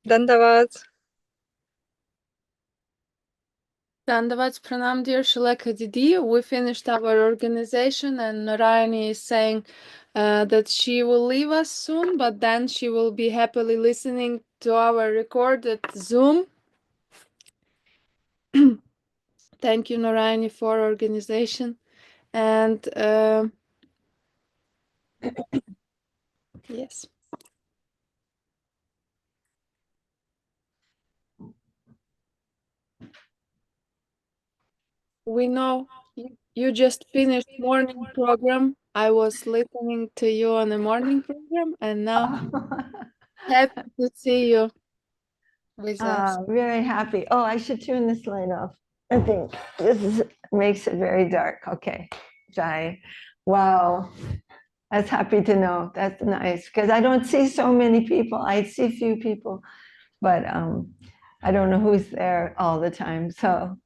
Dandavad. Dandavad Pranam, dear Shrilekha DD. We finished our organization, and Narayani is saying that she will leave us soon, but then she will be happily listening to our recorded Zoom. Thank you, Narayani, for organization. And yes. We know you just finished morning program. I was listening to you on the morning program, and now happy to see you with us. Very happy. Oh, I should turn this light off. I think makes it very dark. Okay, Jai. Wow, that's happy to know. That's nice because I don't see so many people. I see few people, but I don't know who's there all the time. So,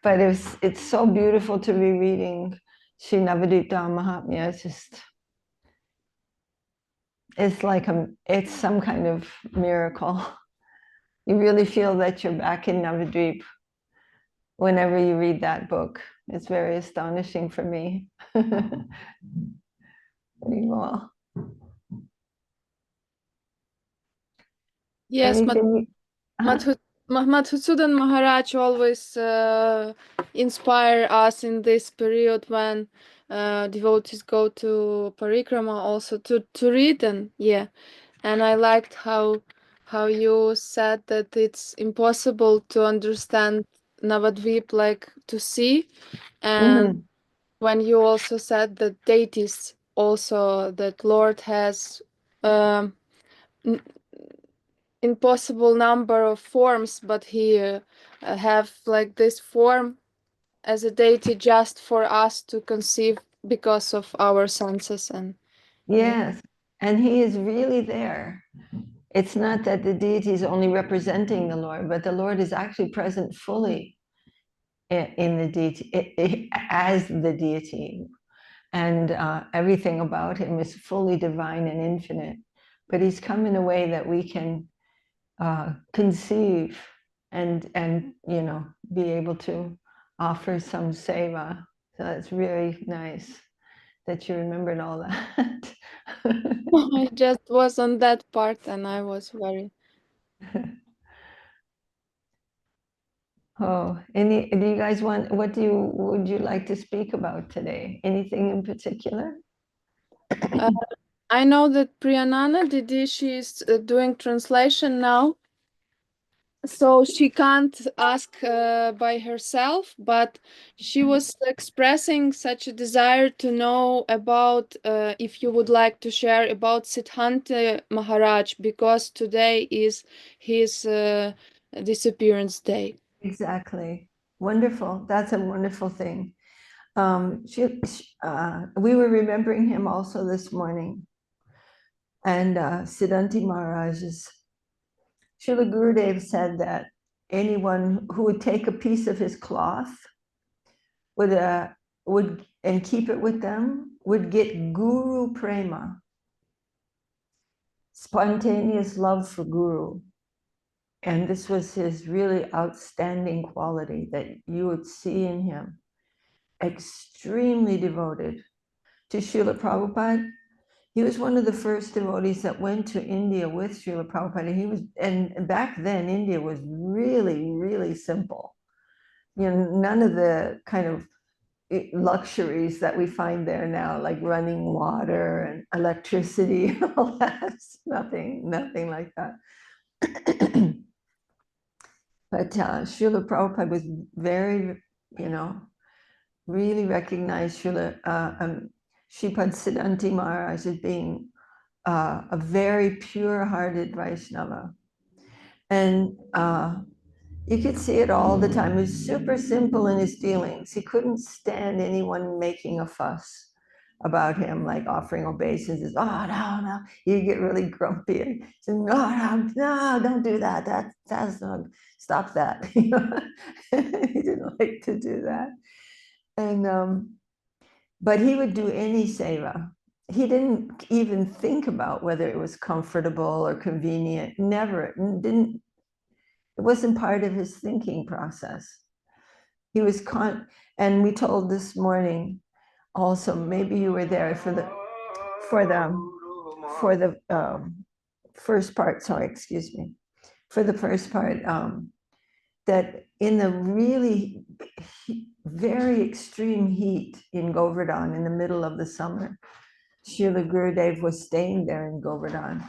but it's so beautiful to be reading Sri Navadvip Mahatmya. It's just it's some kind of miracle. You really feel that you're back in Navadvip whenever you read that book. It's very astonishing for me. Well. Yes, Madhusudan Maharaj always inspire us in this period when devotees go to parikrama also to read, and and I liked how you said that it's impossible to understand Navadvip like to see, and when you also said that deities also, that Lord has impossible number of forms, but he have like this form as a deity just for us to conceive because of our senses. And yes, and he is really there. It's not that the deity is only representing the Lord, but the Lord is actually present fully in the deity as the deity, and everything about him is fully divine and infinite. But he's come in a way that we can conceive and be able to offer some seva. So it's really nice that you remembered all that. I just was on that part, and I was very. Oh, do you guys want? Would you like to speak about today? Anything in particular? I know that Priyanana Didi, she is doing translation now, so she can't ask by herself, but she was expressing such a desire to know about if you would like to share about Siddhanti Maharaj, because today is his disappearance day. Exactly. Wonderful. That's a wonderful thing. We were remembering him also this morning. And Siddhanti Maharaj's Srila Gurudeva said that anyone who would take a piece of his cloth would and keep it with them would get Guru Prema, spontaneous love for Guru. And this was his really outstanding quality that you would see in him. Extremely devoted to Srila Prabhupada. He was one of the first devotees that went to India with Srila Prabhupada. And back then India was really, really simple. None of the kind of luxuries that we find there now, like running water and electricity, all that. Nothing like that. But Srila Prabhupada was very, really recognized Sripad Siddhanti Maharaj as being a very pure-hearted Vaishnava. And you could see it all the time. He was super simple in his dealings. He couldn't stand anyone making a fuss about him, like offering obeisances. Oh, no. You get really grumpy and say, no, don't do that. That's not, stop that. He didn't like to do that. And but he would do any seva. he didn't even think about whether it was comfortable or convenient. Never, didn't. It wasn't part of his thinking process. He was and we told this morning also, maybe you were there for the first part, sorry, excuse me, for the first part, that in the really very extreme heat in Govardhan in the middle of the summer, Srila Gurudev was staying there in Govardhan.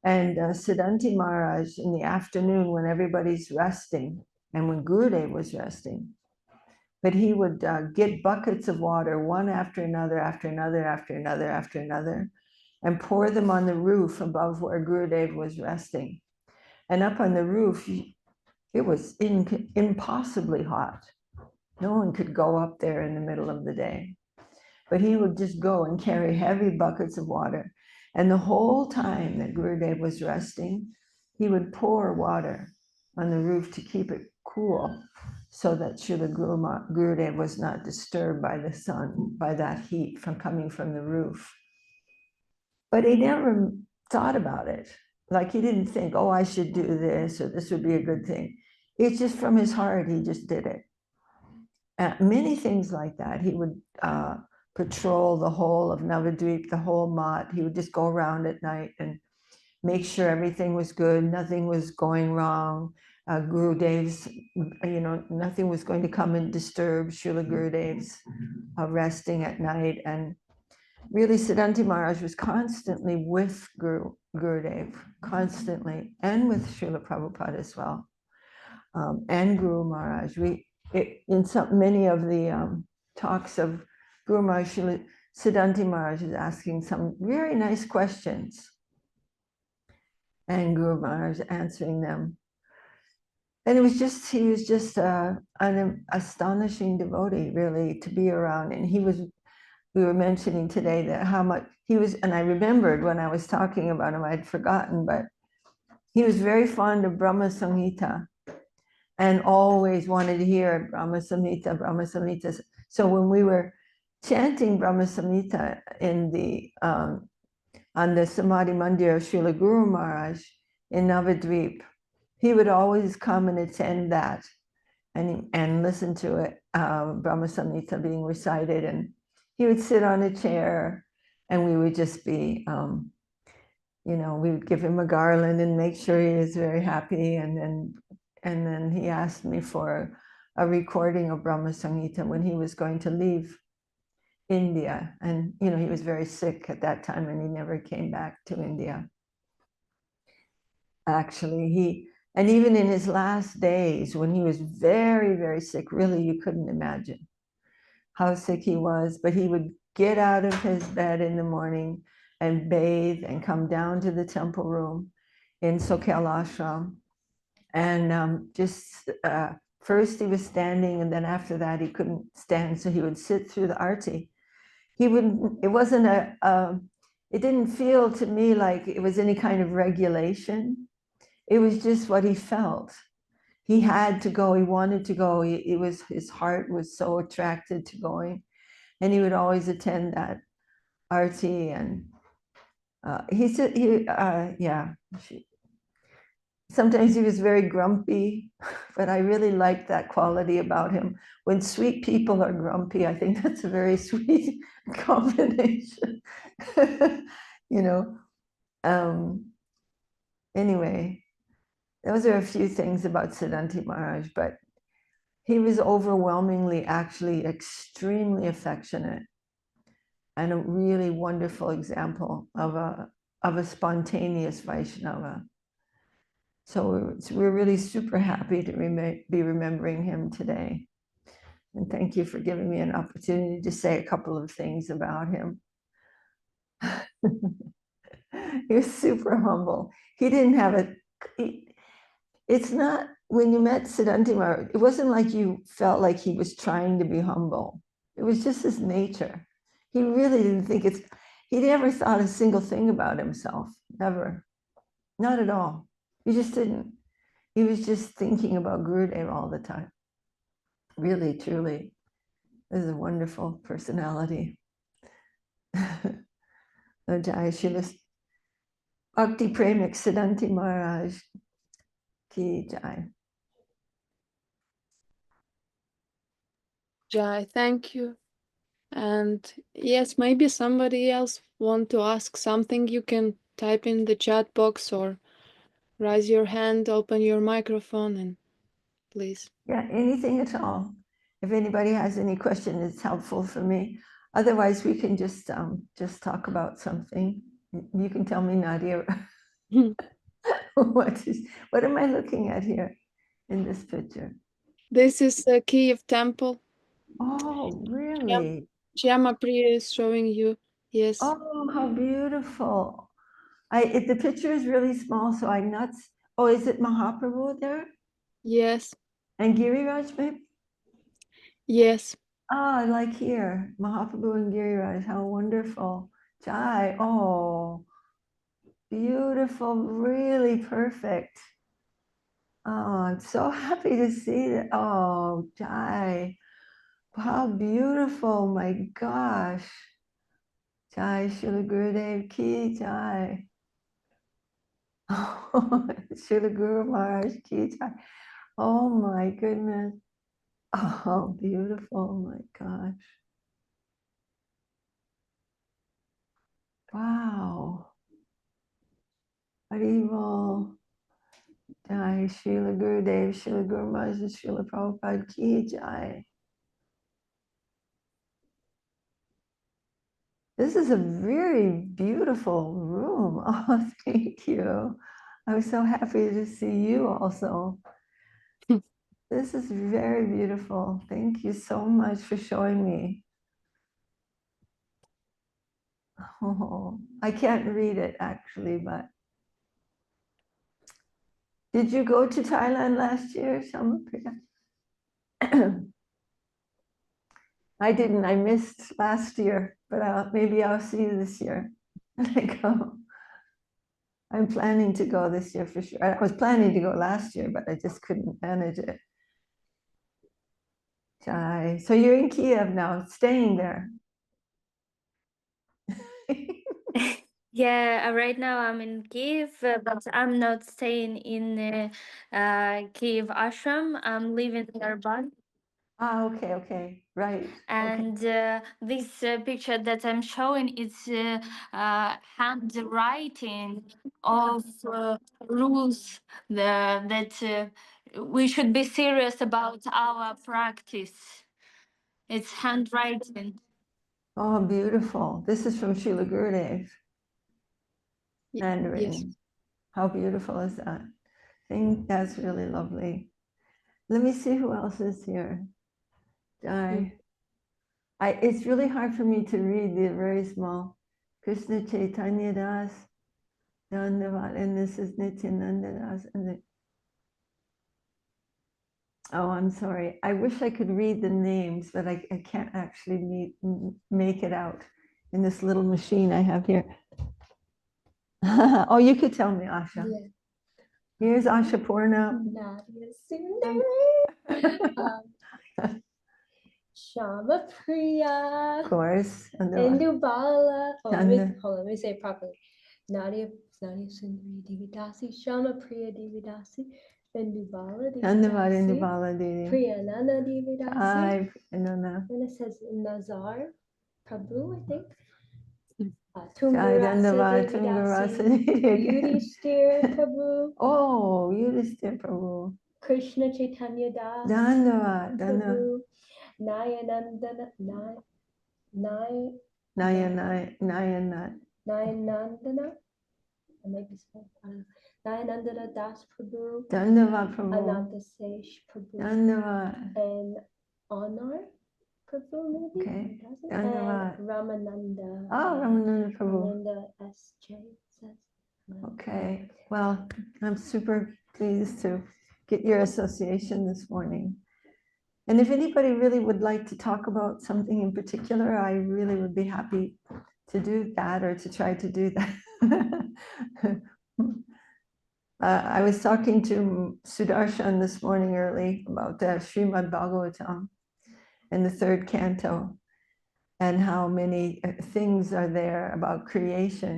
And Siddhanti Maharaj in the afternoon when everybody's resting and when Gurudev was resting, but he would get buckets of water, one after another, after another, after another, after another, and pour them on the roof above where Gurudev was resting. And up on the roof, it was impossibly hot. No one could go up there in the middle of the day. But he would just go and carry heavy buckets of water. And the whole time that Gurudev was resting, he would pour water on the roof to keep it cool so that Srila Gurudev was not disturbed by the sun, by that heat from coming from the roof. But he never thought about it. Like he didn't think, oh, I should do this, or this would be a good thing. It's just from his heart, he just did it. Many things like that. He would patrol the whole of Navadvip, the whole Mat. He would just go around at night and make sure everything was good, nothing was going wrong. Gurudev's, nothing was going to come and disturb Srila Gurudev's resting at night. And really, Siddhanti Maharaj was constantly with Gurudev, constantly, and with Srila Prabhupada as well, and Gurumaharaj. In many of the talks of Gurumaharaj, Siddhanti Maharaj is asking some very nice questions, and Gurumaharaj answering them. And he was just an astonishing devotee, really, to be around. And we were mentioning today that how much he was, and I remembered when I was talking about him, I'd forgotten, but he was very fond of Brahma Samhita and always wanted to hear Brahma Samhita, Brahma Samhita. So when we were chanting Brahma Samhita on the Samadhi Mandir of Srila Gurumaharaj in Navadvip, he would always come and attend that and listen to it, Brahma Samhita being recited, and he would sit on a chair and we would just be, we would give him a garland and make sure he was very happy. And then he asked me for a recording of Brahma Samhita when he was going to leave India. And, he was very sick at that time and he never came back to India. Actually, and even in his last days when he was very, very sick, really, you couldn't imagine how sick he was, but he would get out of his bed in the morning and bathe and come down to the temple room in Sokhel Ashram. And first he was standing, and then after that he couldn't stand, so he would sit through the arti. It didn't feel to me like it was any kind of regulation. It was just what he felt. He had to go, he wanted to go. His heart was so attracted to going, and he would always attend that arti. And sometimes he was very grumpy, but I really liked that quality about him. When sweet people are grumpy, I think that's a very sweet combination. Anyway, those are a few things about Siddhanti Maharaj, but he was overwhelmingly, actually extremely affectionate and a really wonderful example of a spontaneous Vaishnava. So we're really super happy to be remembering him today. And thank you for giving me an opportunity to say a couple of things about him. He was super humble. He didn't have it's not, when you met Siddhanti Maharaj, it wasn't like you felt like he was trying to be humble. It was just his nature. He really didn't think he never thought a single thing about himself, never, not at all. He just didn't. He was just thinking about Gurudev all the time. Really, truly, this is a wonderful personality. Jai Srila Bhakti Premik Siddhanti Maharaj ki Jai. Jai, thank you. And yes, maybe somebody else want to ask something. You can type in the chat box or raise your hand, open your microphone, and please. Yeah, anything at all. If anybody has any question, it's helpful for me. Otherwise, we can just talk about something. You can tell me, Nadia, what am I looking at here in this picture? This is the Kiev temple. Oh, really? Shyama Priya is showing you. Yes. Oh, how beautiful. The picture is really small, so I'm not. Oh, is it Mahaprabhu there? Yes. And Giriraj, maybe? Yes. Ah, like here, Mahaprabhu and Giriraj, how wonderful. Jai, oh, beautiful, really perfect. Oh, I'm so happy to see that. Oh, Jai, how beautiful, my gosh. Jai, Srila Gurudev ki Jai. Oh, Srila Gurumaharaj ki Jai. Oh my goodness. Oh, beautiful, oh my gosh. Wow. Haribol. Jai, Srila Gurudev, Srila Gurumaharaj, Srila Prabhupada ki Jai. This is a very beautiful room. Oh, thank you. I was so happy to see you also. This is very beautiful. Thank you so much for showing me. Oh, I can't read it actually, but did you go to Thailand last year, Shamapriya? I didn't. I missed last year, but maybe I'll see you this year. I'm planning to go this year for sure. I was planning to go last year, but I just couldn't manage it. Jai. So you're in Kiev now, staying there. Yeah, right now I'm in Kiev, but I'm not staying in Kiev ashram. I'm living nearby. Ah, okay, right. And this picture that I'm showing is handwriting of rules that we should be serious about our practice. It's handwriting. Oh, beautiful. This is from Srila Gurudev. Handwritten. Yes. How beautiful is that? I think that's really lovely. Let me see who else is here. Jai. It's really hard for me to read the very small. Krishna Chaitanya Das, Dandavat, and this is Nityananda Das. Oh, I'm sorry. I wish I could read the names, but I can't actually make it out in this little machine I have here. Oh, you could tell me, Asha. Yeah. Here's Asha Purna. Nadia Sundari. Shama Priya. Of course. Indubala. Oh, Chanda. hold on, let me say it properly. Nadia Sundari Devi Dasi, Shama Priya Devi Dasi, Indubala Devi Chandavad Dasi, Indubala Devi. Priyananda Devi Dasi. Nana. Then it says Nazar Prabhu, I think. Jai Dandavad Tungarasa Tungarasa Devi Devi. Dasi, Yudhishthir Prabhu, Oh, Yudhishthir Prabhu. Krishna Chaitanya Das Dandavad. Prabhu, Nayanandana Nayanandana. I might be spelling. Nayanandana Das Prabhu, Dandavad Prabhu. Ananta Sesh Prabhu, Dandavad. and Anar Prabhu, maybe. Okay. And Dandavad. Ramananda. Oh, Ramananda Prabhu. Ramananda S.J. says. Okay. Well, I'm super pleased to get your association this morning. And if anybody really would like to talk about something in particular, I really would be happy to do that or to try to do that. I was talking to Sudarshan this morning early about Śrīmad-Bhāgavatam in the third canto. and how many things are there about creation,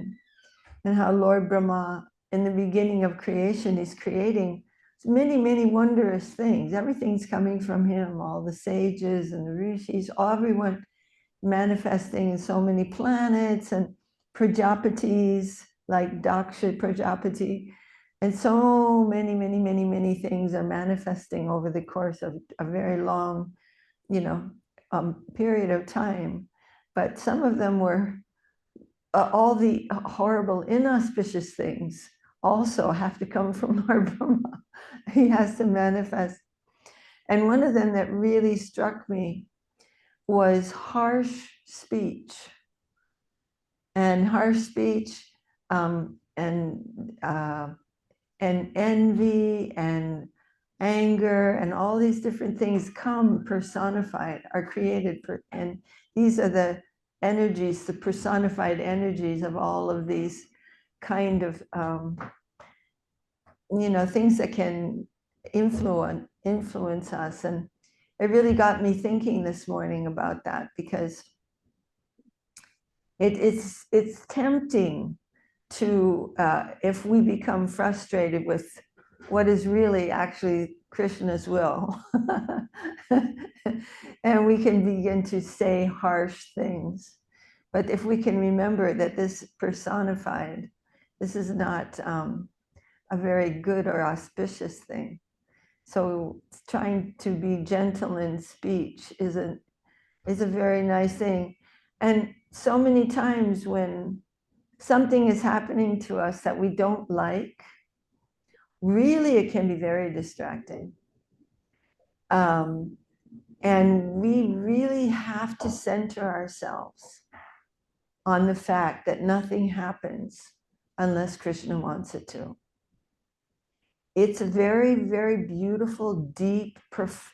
and how Lord Brahma, in the beginning of creation, is creating many, many wondrous things. Everything's coming from him, all the sages and the rishis, everyone manifesting in so many planets and Prajapatis, like Daksha Prajapati, and so many, many, many, many things are manifesting over the course of a very long, period of time. But some of them were all the horrible, inauspicious things also have to come from Lord Brahma. He has to manifest. And one of them that really struck me was harsh speech. And harsh speech and envy and anger and all these different things come personified, are created, and these are the energies, the personified energies of all of these kind of things that can influence us. And it really got me thinking this morning about that, because it's tempting to if we become frustrated with what is really actually Krishna's will, and we can begin to say harsh things. But if we can remember that this personified, this is not a very good or auspicious thing. So trying to be gentle in speech is a very nice thing. And so many times when something is happening to us that we don't like, really it can be very distracting. And we really have to center ourselves on the fact that nothing happens unless Krishna wants it to. It's a very, very beautiful, deep,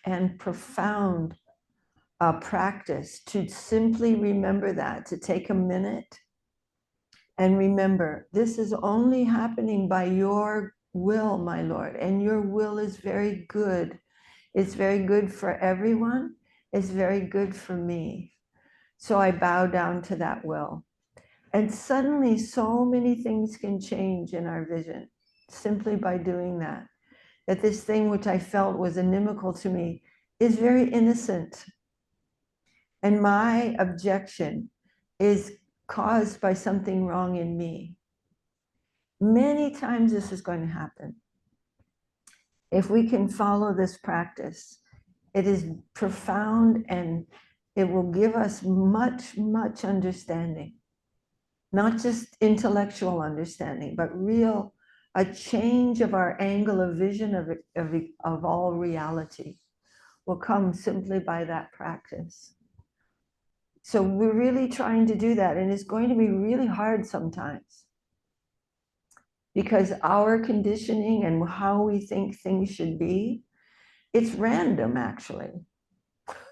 and profound practice to simply remember that, to take a minute and remember, this is only happening by your will, my Lord, and your will is very good. It's very good for everyone. It's very good for me. So I bow down to that will. And suddenly so many things can change in our vision simply by doing that. That this thing which I felt was inimical to me is very innocent. And my objection is caused by something wrong in me. Many times this is going to happen. If we can follow this practice, it is profound and it will give us much, much understanding. Not just intellectual understanding, but a change of our angle of vision of all reality will come simply by that practice. So we're really trying to do that, and it's going to be really hard sometimes, because our conditioning and how we think things should be, it's random actually.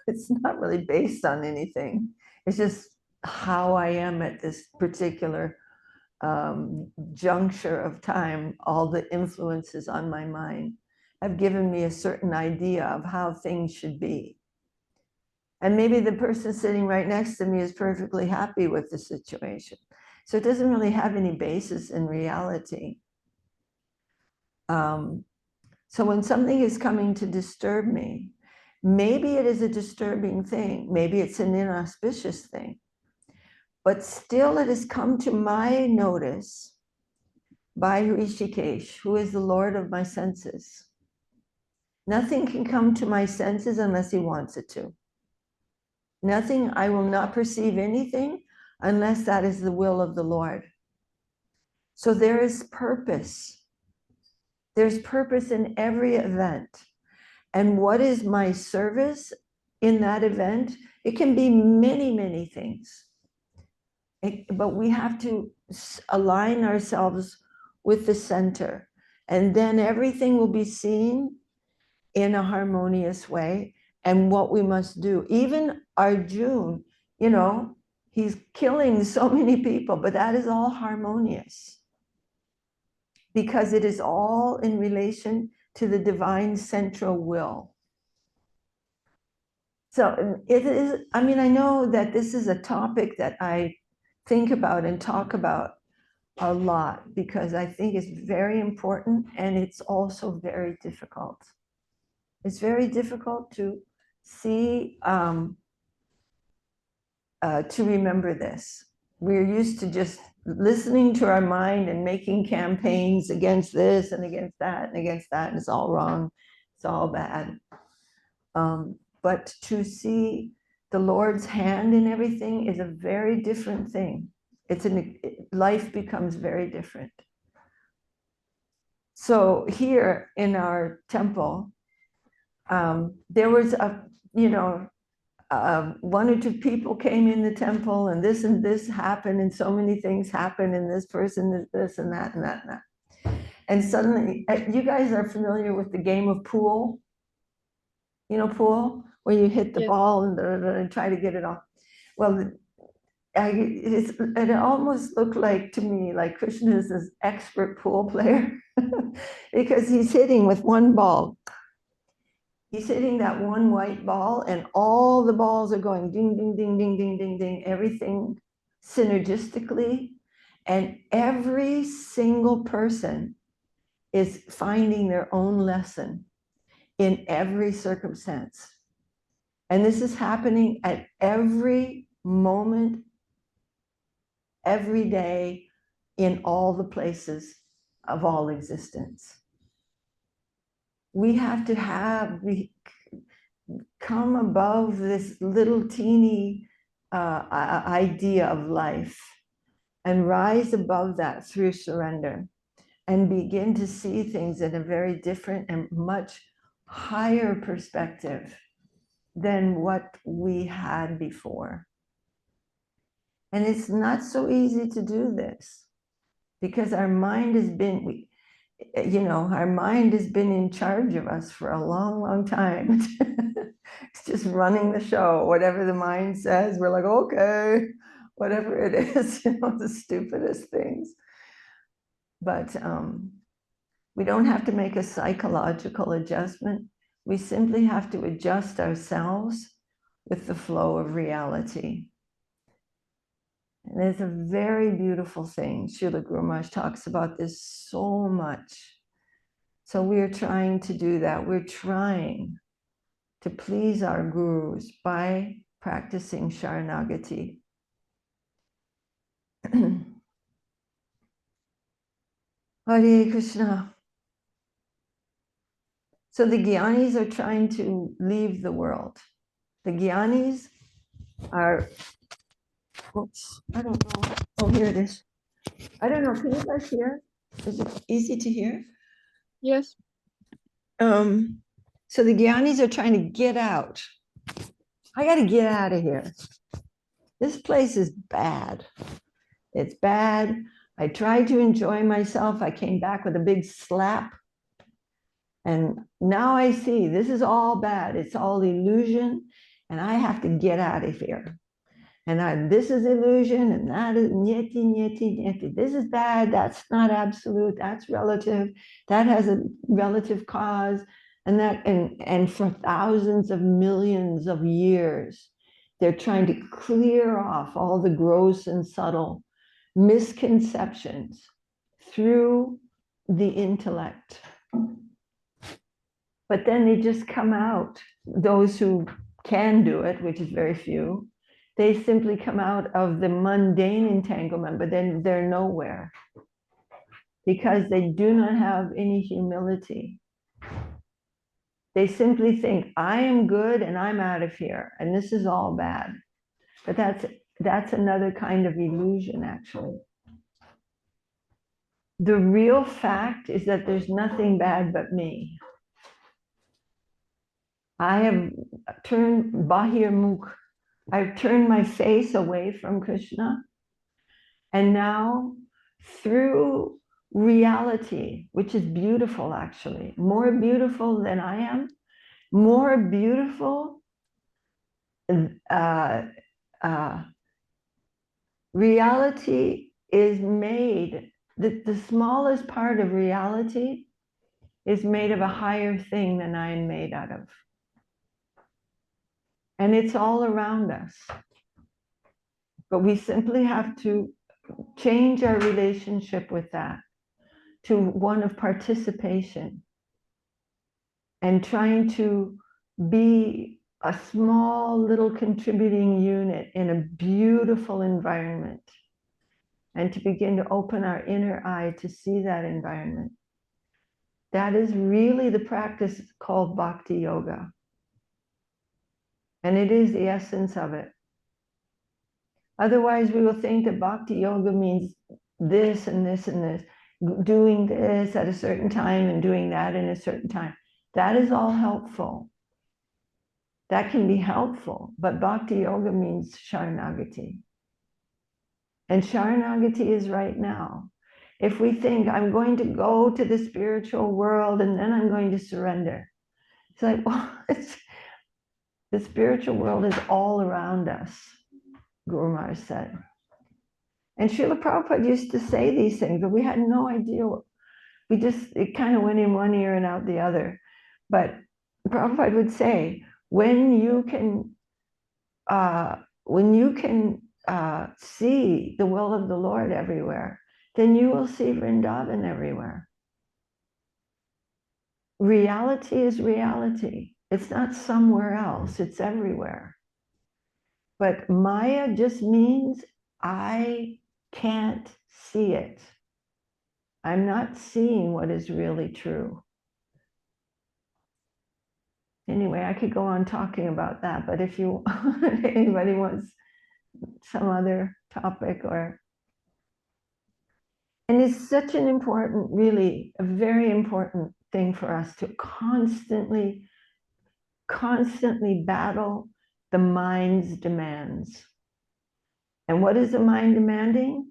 It's not really based on anything. It's just how I am at this particular juncture of time. All the influences on my mind have given me a certain idea of how things should be. And maybe the person sitting right next to me is perfectly happy with the situation. So it doesn't really have any basis in reality. So when something is coming to disturb me, maybe it is a disturbing thing. Maybe it's an inauspicious thing. But still it has come to my notice by Rishikesh, who is the Lord of my senses. Nothing can come to my senses unless he wants it to. Nothing, I will not perceive anything unless that is the will of the Lord. So there is purpose. There's purpose in every event. And what is my service in that event? It can be many, many things. But we have to align ourselves with the center. And then everything will be seen in a harmonious way and what we must do. Even Arjuna, he's killing so many people, but that is all harmonious, because it is all in relation to the divine central will. So it is, I mean, I know that this is a topic that I think about and talk about a lot because I think it's very important and it's also very difficult. It's very difficult to see, to remember this. We're used to just listening to our mind and making campaigns against this and against that and against that, and it's all wrong, it's all bad. But to see the Lord's hand in everything is a very different thing. Life becomes very different. So here in our temple, there was one or two people came in the temple and this happened and so many things happened and this person did this and that and that and that. And suddenly, you guys are familiar with the game of pool? You know, pool, where you hit the ball and try to get it off. Well, it almost looked like to me like Krishna is this expert pool player because he's hitting with one ball. He's hitting that one white ball and all the balls are going ding, ding, ding, ding, ding, ding, ding, everything synergistically. And every single person is finding their own lesson in every circumstance. And this is happening at every moment, every day, in all the places of all existence. We have to come above this little teeny idea of life and rise above that through surrender and begin to see things in a very different and much higher perspective than what we had before. And it's not so easy to do this because our mind has been, our mind has been in charge of us for a long, long time. It's just running the show. Whatever the mind says, we're like, okay, whatever it is, the stupidest things. But we don't have to make a psychological adjustment. We simply have to adjust ourselves with the flow of reality. And it's a very beautiful thing. Srila Gurumaj talks about this so much. So we're trying to do that. We're trying to please our gurus by practicing Sharanagati. Hare Krishna. So the Gyanis are trying to leave the world. The Gyanis are, oops, I don't know. Oh, here it is. I don't know. Can you guys hear? Is it easy to hear? Yes. So the Gyanis are trying to get out. I got to get out of here. This place is bad. It's bad. I tried to enjoy myself. I came back with a big slap. And now I see this is all bad. It's all illusion. And I have to get out of here. And this is illusion, and that is nyeti, nyeti, nyeti. This is bad. That's not absolute. That's relative. That has a relative cause. And for thousands of millions of years, they're trying to clear off all the gross and subtle misconceptions through the intellect. But then they just come out. Those who can do it, which is very few, they simply come out of the mundane entanglement, but then they're nowhere because they do not have any humility. They simply think, I am good and I'm out of here, and this is all bad. But that's another kind of illusion, actually. The real fact is that there's nothing bad but me. I have turned Bahir Mukh. I've turned my face away from Krishna. And now, through reality, which is beautiful, actually, more beautiful than I am, more beautiful, reality is made, the smallest part of reality is made of a higher thing than I am made out of. And it's all around us. But we simply have to change our relationship with that to one of participation and trying to be a small little contributing unit in a beautiful environment, and to begin to open our inner eye to see that environment. That is really the practice called bhakti-yoga. And it is the essence of it. Otherwise, we will think that bhakti-yoga means this and this and this, doing this at a certain time and doing that in a certain time. That is all helpful. That can be helpful, but bhakti-yoga means sharanagati. And sharanagati is right now. If we think, I'm going to go to the spiritual world and then I'm going to surrender. It's like, well, the spiritual world is all around us, Gurumaharaj said. And Srila Prabhupada used to say these things, but we had no idea. It kind of went in one ear and out the other. But Prabhupada would say, when you can see the will of the Lord everywhere, then you will see Vrindavan everywhere. Reality is reality. It's not somewhere else, it's everywhere. But Maya just means I can't see it. I'm not seeing what is really true. Anyway, I could go on talking about that, but if anybody wants some other topic and it's such an important, really a very important thing for us to constantly battle the mind's demands. And what is the mind demanding?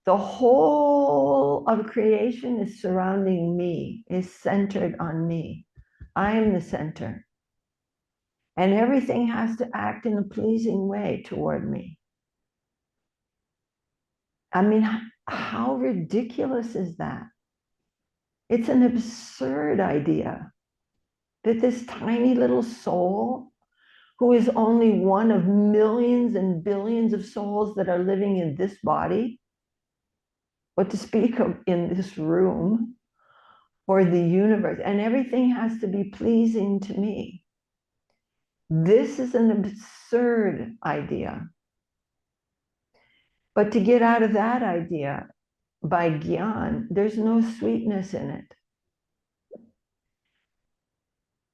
The whole of creation is surrounding me, is centered on me. I am the center. And everything has to act in a pleasing way toward me. I mean, how ridiculous is that? It's an absurd idea that this tiny little soul, who is only one of millions and billions of souls that are living in this body, what to speak of in this room or the universe, and everything has to be pleasing to me. This is an absurd idea. But to get out of that idea by gyan, there's no sweetness in it.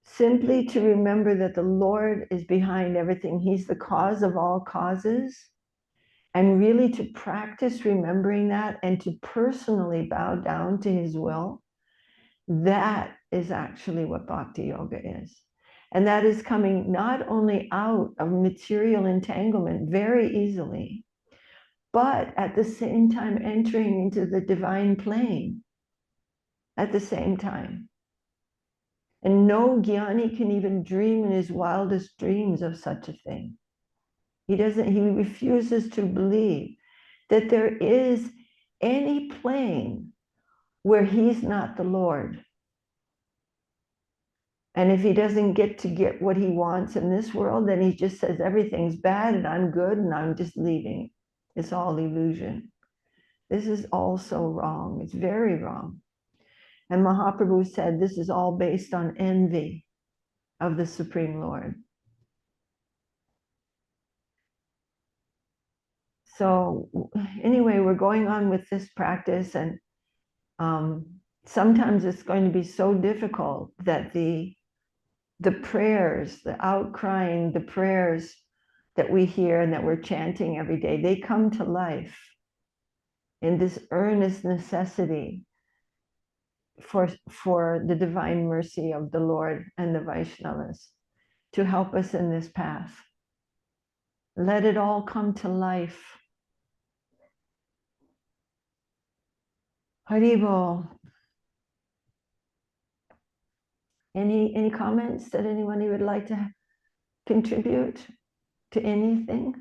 Simply to remember that the Lord is behind everything. He's the cause of all causes. And really to practice remembering that and to personally bow down to his will, that is actually what bhakti yoga is. And that is coming not only out of material entanglement very easily, but at the same time entering into the divine plane at the same time. And no jnani can even dream in his wildest dreams of such a thing. He refuses to believe that there is any plane where he's not the Lord. And if he doesn't get what he wants in this world, then he just says everything's bad and I'm good and I'm just leaving. It's all illusion. This is also wrong. It's very wrong. And Mahaprabhu said this is all based on envy of the Supreme Lord. So anyway, we're going on with this practice, and sometimes it's going to be so difficult that the prayers, the outcrying, the prayers that we hear and that we're chanting every day, they come to life in this earnest necessity for the divine mercy of the Lord and the Vaishnavas to help us in this path. Let it all come to life. Haribol. Any comments that anybody would like to contribute to anything?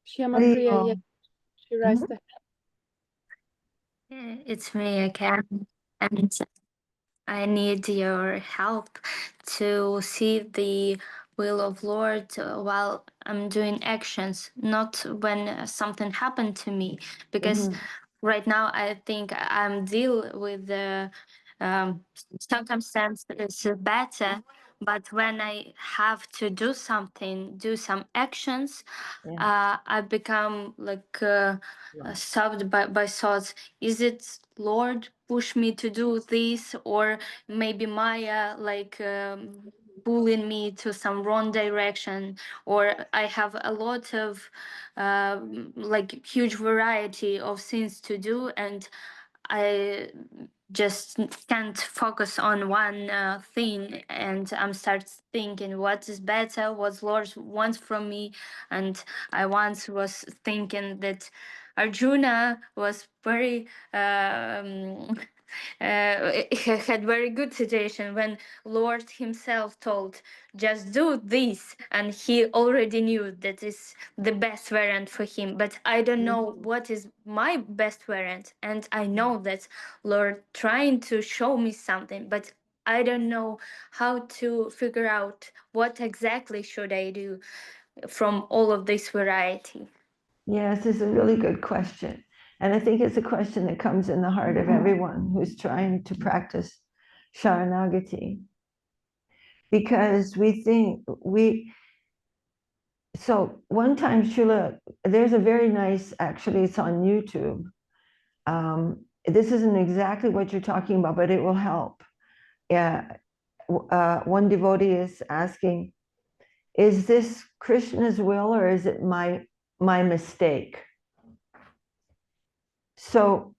Shyama Priya, yeah, she raised the It's me again. And I need your help to see the will of Lord while I'm doing actions, not when something happened to me. Because right now I think I'm deal with the circumstances better, but when I have to do something, do some actions, I become like stopped by thoughts. Is it Lord push me to do this, or maybe Maya like pulling me to some wrong direction? Or I have a lot of like huge variety of things to do, and I just can't focus on one thing, and I'm start thinking what is better, what Lord wants from me. And I once was thinking that Arjuna was very he had very good situation when Lord himself told, just do this, and he already knew that is the best variant for him. But I don't know what is my best variant, and I know that Lord trying to show me something, but I don't know how to figure out what exactly should I do from all of this variety. Yes, it's a really good question. And I think it's a question that comes in the heart of everyone who's trying to practice Sharanagati. Because so one time there's a very nice, actually it's on YouTube. This isn't exactly what you're talking about, but it will help. Yeah, one devotee is asking, is this Krishna's will or is it my mistake? So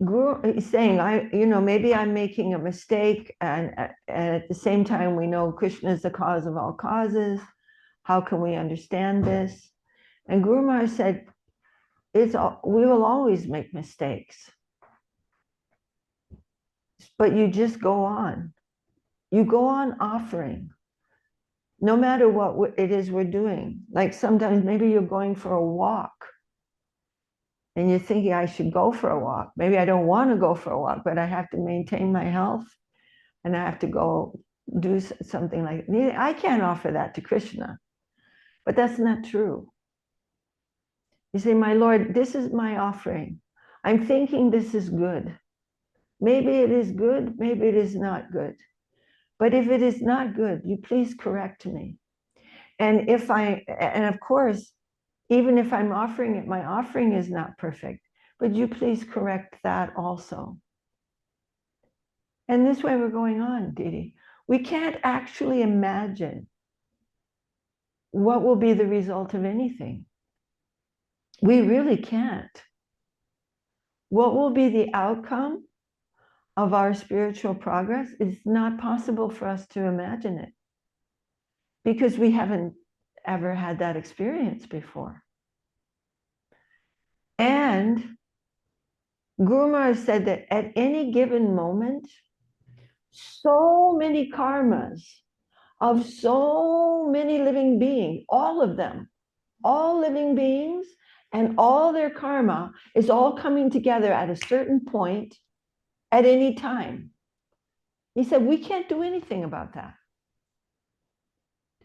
Guru is saying, maybe I'm making a mistake, and at the same time, we know Krishna is the cause of all causes. How can we understand this? And Gurumaharaj said, we will always make mistakes, but you just go on. You go on offering, no matter what it is we're doing. Like sometimes maybe you're going for a walk, and you're thinking, I should go for a walk. Maybe I don't want to go for a walk, but I have to maintain my health, and I have to go do something like that. I can't offer that to Krishna, but that's not true. You say, my Lord, this is my offering. I'm thinking this is good. Maybe it is good, maybe it is not good. But if it is not good, you please correct me. And of course, even if I'm offering it, my offering is not perfect, but you please correct that also. And this way we're going on, Didi. We can't actually imagine what will be the result of anything. We really can't. What will be the outcome of our spiritual progress? It's not possible for us to imagine it because we haven't ever had that experience before. And Guru Maharaj said that at any given moment, so many karmas of so many living beings, all of them, all living beings and all their karma is all coming together at a certain point at any time. He said, we can't do anything about that.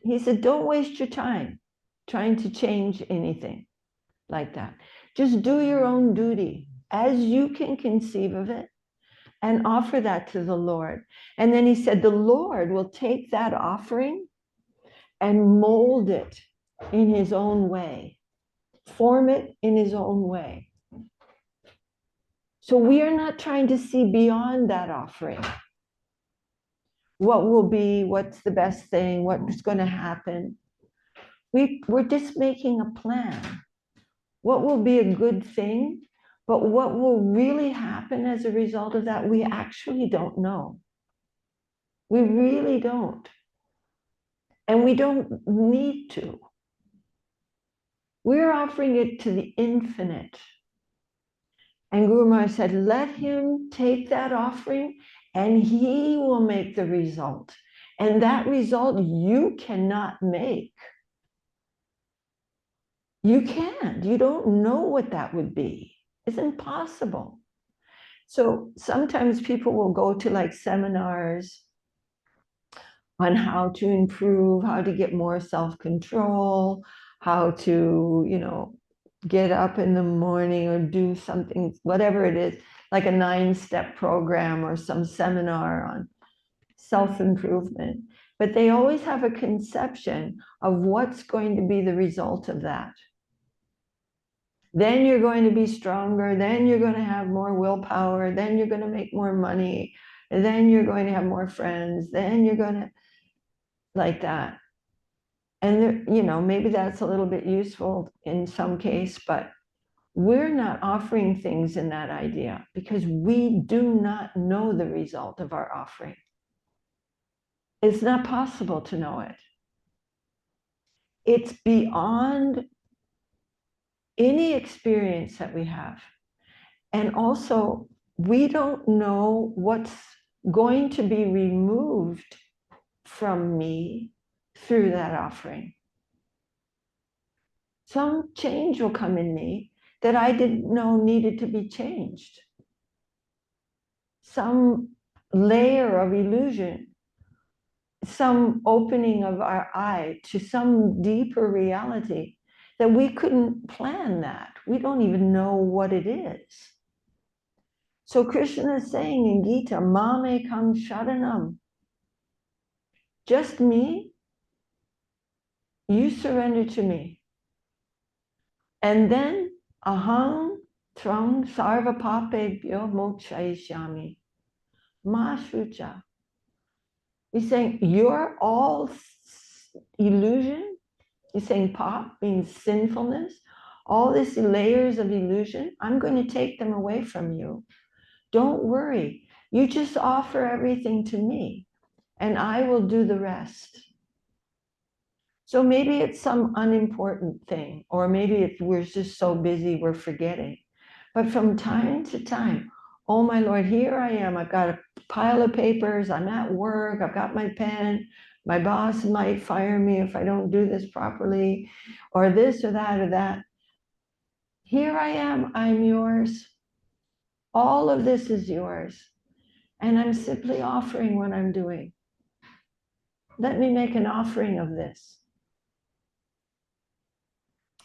He said, don't waste your time trying to change anything like that. Just do your own duty as you can conceive of it and offer that to the Lord. And then he said, the Lord will take that offering and mold it in his own way, form it in his own way. So we are not trying to see beyond that offering. What will be, what's the best thing, what's going to happen. We're just making a plan. What will be a good thing, but what will really happen as a result of that, we actually don't know. We really don't. And we don't need to. We're offering it to the infinite. And Guru Maharaj said, let him take that offering and he will make the result. And that result you cannot make. You can't. You don't know what that would be. It's impossible. So sometimes people will go to like seminars on how to improve, how to get more self-control, how to, you know, get up in the morning or do something, whatever it is, like a 9-step program or some seminar on self-improvement. But they always have a conception of what's going to be the result of that. Then you're going to be stronger, then you're going to have more willpower, then you're going to make more money, and then you're going to have more friends, then you're going to, like that. And there, you know, maybe that's a little bit useful in some case, but we're not offering things in that idea because we do not know the result of our offering. It's not possible to know it. It's beyond any experience that we have. And also, we don't know what's going to be removed from me through that offering. Some change will come in me that I didn't know needed to be changed. Some layer of illusion, some opening of our eye to some deeper reality that we couldn't plan that. We don't even know what it is. So Krishna is saying in Gita, Mame kam sharanam. Just me, you surrender to me. And then aham trang sarva papebhyo mokshayishyami. Ma shucha. He's saying, you're all illusion. He's saying pop means sinfulness. All these layers of illusion, I'm going to take them away from you. Don't worry. You just offer everything to me and I will do the rest. So maybe it's some unimportant thing, or maybe we're just so busy we're forgetting. But from time to time, oh my Lord, here I am. I've got a pile of papers. I'm at work. I've got my pen. My boss might fire me if I don't do this properly, or this or that or that. Here I am. I'm yours. All of this is yours. And I'm simply offering what I'm doing. Let me make an offering of this.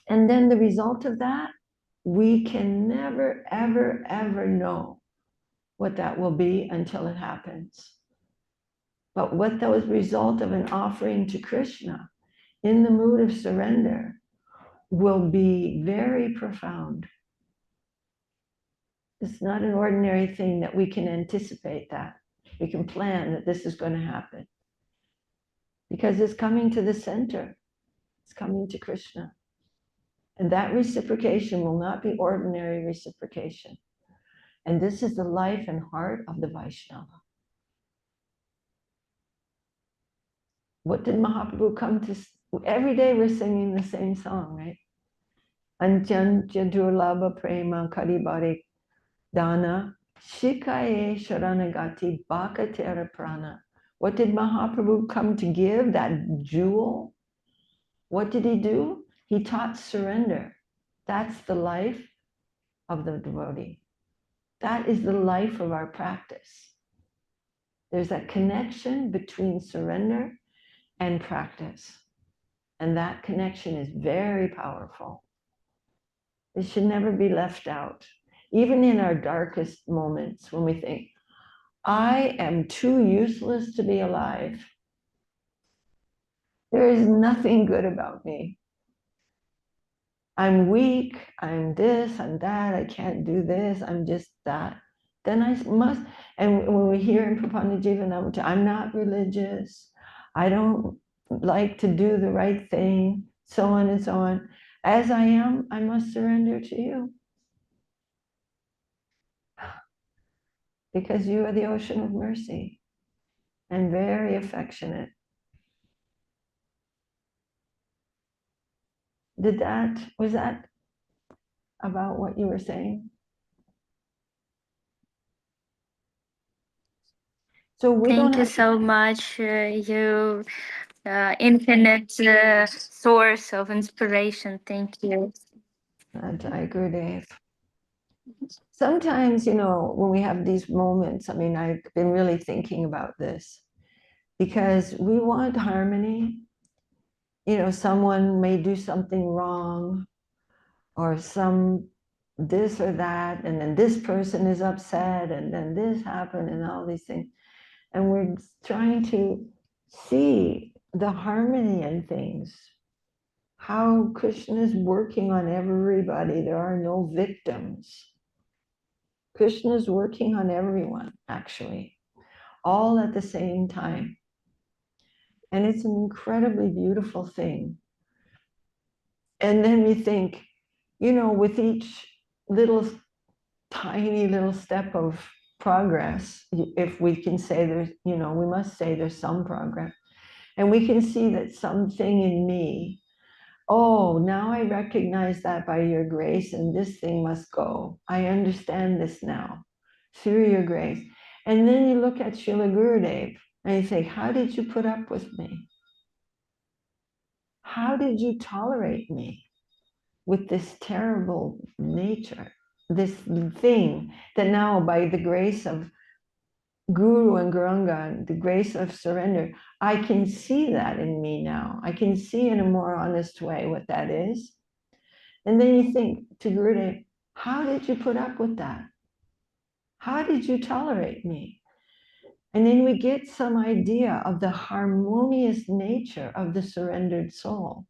And then the result of that, we can never, ever, ever know what that will be until it happens. But what the result of an offering to Krishna in the mood of surrender will be very profound. It's not an ordinary thing that we can anticipate that. We can plan that this is going to happen. Because it's coming to the center. It's coming to Krishna. And that reciprocation will not be ordinary reciprocation. And this is the life and heart of the Vaishnava. What did Mahaprabhu come to? Every day we're singing the same song, right? Antyantya durlabha prema karibare dana shikaye sharanagati bhakatera prana. What did Mahaprabhu come to give? That jewel? What did he do? He taught surrender. That's the life of the devotee. That is the life of our practice. There's a connection between surrender and practice. And that connection is very powerful. It should never be left out. Even in our darkest moments when we think, I am too useless to be alive. There is nothing good about me. I'm weak, I'm this, I'm that, I can't do this, I'm just that. Then I must, and when we hear in Prabhupada Jivanamrita, I'm not religious, I don't like to do the right thing, so on and so on. As I am, I must surrender to you. Because you are the ocean of mercy and very affectionate. Was that about what you were saying? So we Thank you so much. You infinite source of inspiration. Thank you. Jai Gurudev. sometimes, you know, when we have these moments, I mean, I've been really thinking about this because we want harmony. You know, someone may do something wrong or some this or that, and then this person is upset, and then this happened, and all these things. And we're trying to see the harmony in things, how Krishna is working on everybody. There are no victims. Krishna is working on everyone, actually, all at the same time. And it's an incredibly beautiful thing. And then we think, you know, with each little tiny little step of progress, if we can say there's, you know, we must say there's some progress. And we can see that something in me, oh, now I recognize that by your grace, and this thing must go. I understand this now through your grace. And then you look at Srila Gurudev and you say, how did you put up with me? How did you tolerate me with this terrible nature, this thing that now by the grace of Guru and Guranga, the grace of surrender, I can see that in me now. I can see in a more honest way what that is. And then you think to Gurudev, how did you put up with that? How did you tolerate me? And then we get some idea of the harmonious nature of the surrendered soul.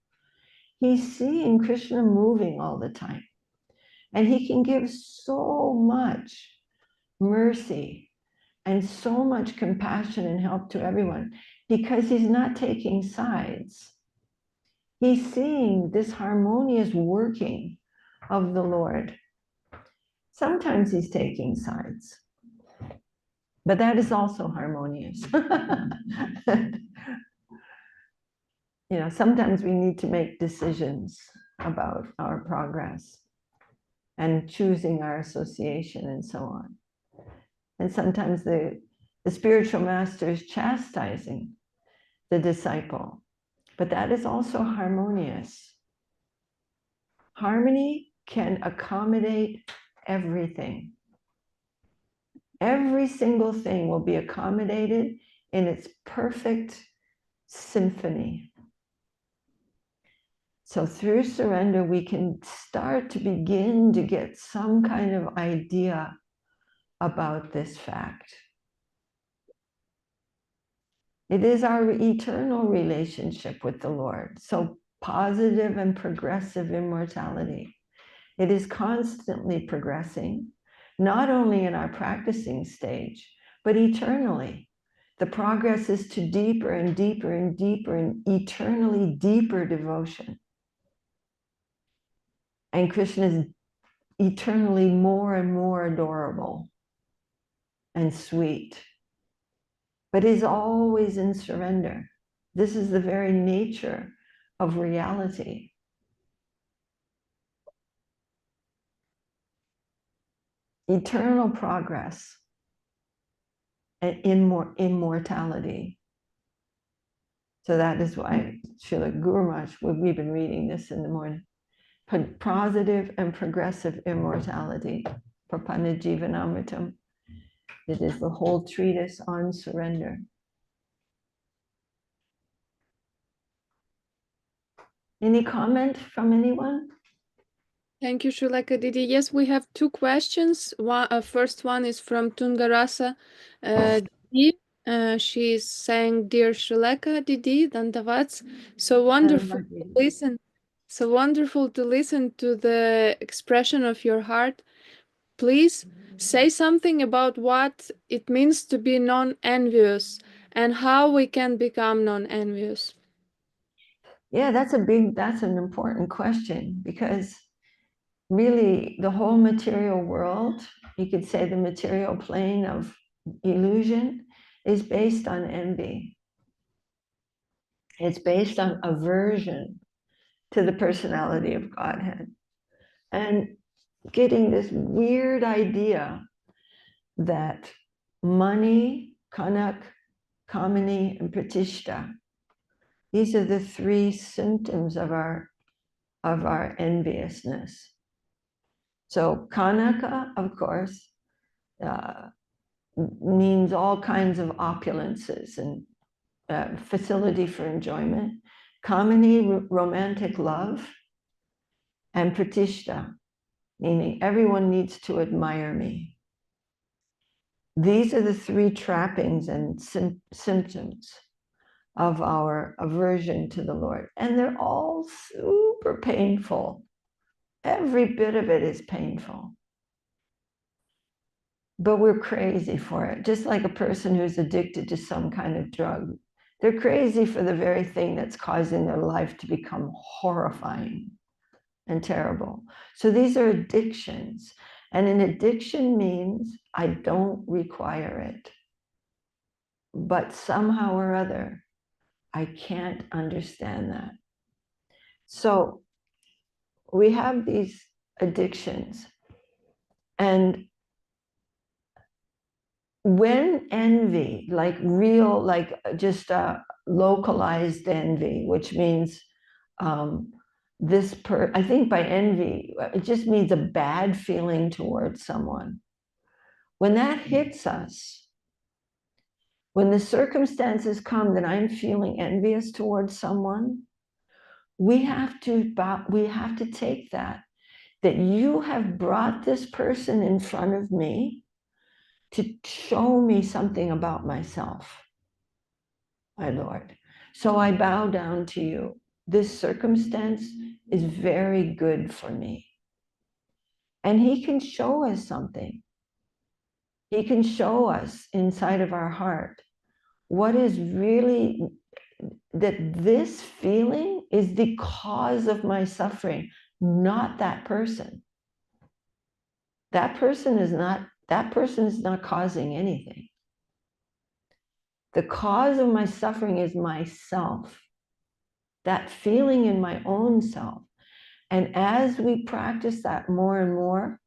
He's seeing Krishna moving all the time. And he can give so much mercy and so much compassion and help to everyone because he's not taking sides. He's seeing this harmonious working of the Lord. Sometimes he's taking sides, but that is also harmonious. You know, sometimes we need to make decisions about our progress and choosing our association and so on. And sometimes the spiritual master is chastising the disciple, but that is also harmonious. Harmony can accommodate everything. Every single thing will be accommodated in its perfect symphony. So through surrender, we can start to begin to get some kind of idea about this fact. It is our eternal relationship with the Lord. So positive and progressive immortality. It is constantly progressing, not only in our practicing stage, but eternally. The progress is to deeper and deeper and deeper and eternally deeper devotion. And Krishna is eternally more and more adorable and sweet, but is always in surrender. This is the very nature of reality. Eternal progress and immortality. So that is why Srila Gurumaharaj, we've been reading this in the morning. Positive and progressive immortality, Prapanna Jivanamritam. It is the whole treatise on surrender. Any comment from anyone? Thank you, Shrilekha Didi. Yes, we have two questions. First one is from Tungarasa Didi. She's saying, "Dear Shrilekha Didi, Dandavats, so wonderful to listen. So wonderful to listen to the expression of your heart. Please say something about what it means to be non-envious and how we can become non-envious." Yeah, that's an important question because really the whole material world, you could say the material plane of illusion, is based on envy. It's based on aversion to the personality of Godhead and getting this weird idea that money, kanak, kamini, and pratishta, these are the three symptoms of our enviousness. So Kanaka, of course, means all kinds of opulences and facility for enjoyment. Kamini, romantic love. And Pratishta, meaning everyone needs to admire me. These are the three trappings and symptoms of our aversion to the Lord. And they're all super painful. Every bit of it is painful. But we're crazy for it. Just like a person who's addicted to some kind of drug. They're crazy for the very thing that's causing their life to become horrifying and terrible. So these are addictions. And an addiction means I don't require it. But somehow or other, I can't understand that. So we have these addictions. And when envy, like real, like just localized envy, which means I think by envy, it just means a bad feeling towards someone. When that hits us, when the circumstances come that I'm feeling envious towards someone, we have to take that you have brought this person in front of me to show me something about myself, my Lord. So I bow down to you. This circumstance is very good for me. And he can show us something. He can show us inside of our heart what is really, that this feeling is the cause of my suffering, not that person. That person is not causing anything. The cause of my suffering is myself, that feeling in my own self. And as we practice that more and more,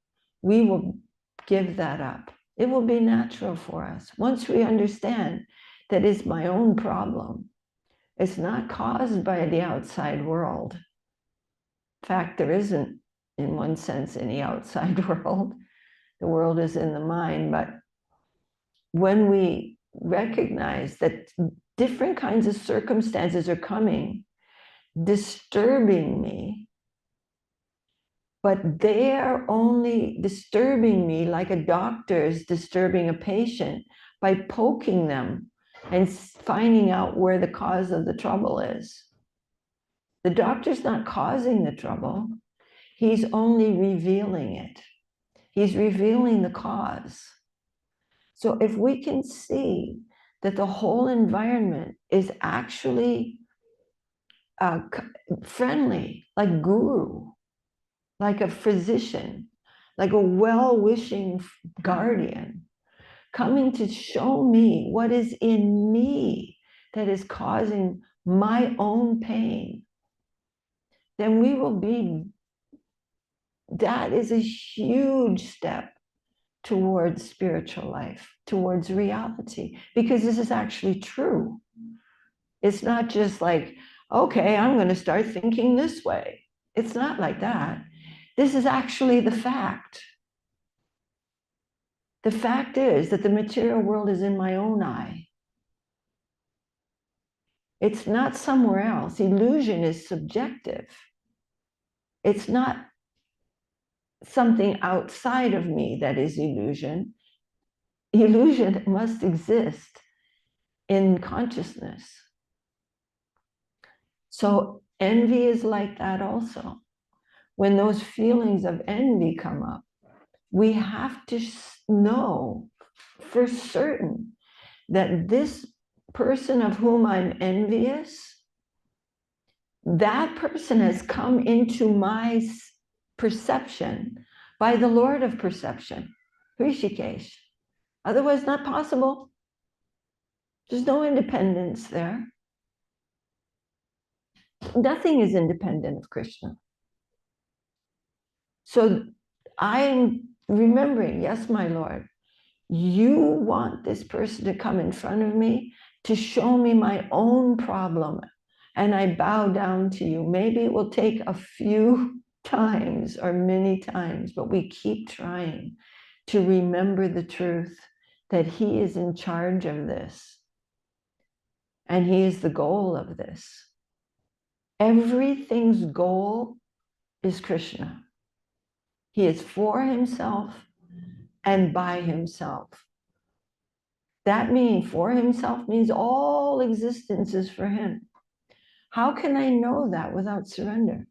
we will give that up. It will be natural for us. Once we understand that it's my own problem, it's not caused by the outside world. In fact, there isn't, in one sense, any outside world. The world is in the mind. But when we recognize that different kinds of circumstances are coming, disturbing me, but they are only disturbing me like a doctor is disturbing a patient by poking them and finding out where the cause of the trouble is. The doctor's not causing the trouble. He's only revealing it. He's revealing the cause. So if we can see that the whole environment is actually friendly, like guru, like a physician, like a well-wishing guardian, coming to show me what is in me that is causing my own pain, then we will be, that is a huge step towards spiritual life, towards reality, because this is actually true. It's not just like, okay, I'm going to start thinking this way. It's not like that. This is actually the fact. The fact is that the material world is in my own eye. It's not somewhere else. Illusion is subjective. It's not something outside of me that is illusion. Illusion must exist in consciousness. So envy is like that also. When those feelings of envy come up, we have to know for certain that this person of whom I'm envious, that person has come into my perception by the Lord of perception, Rishikesh. Otherwise, not possible. There's no independence there. Nothing is independent of Krishna. So I'm remembering, yes, my Lord, you want this person to come in front of me to show me my own problem, and I bow down to you. Maybe it will take a few times or many times, but we keep trying to remember the truth that he is in charge of this and he is the goal of this. Everything's goal is Krishna. He is for himself and by himself. That means for himself means all existence is for him. How can I know that without surrender?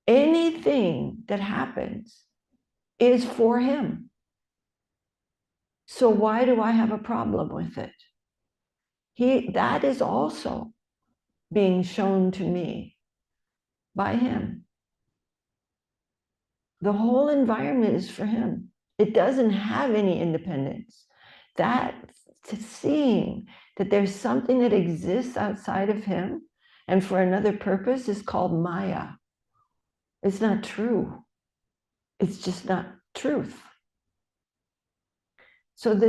Anything that happens is for him. So why do I have a problem with it? That is also being shown to me by him. The whole environment is for him. It doesn't have any independence. That seeing that there's something that exists outside of him and for another purpose is called Maya. It's not true. It's just not truth. So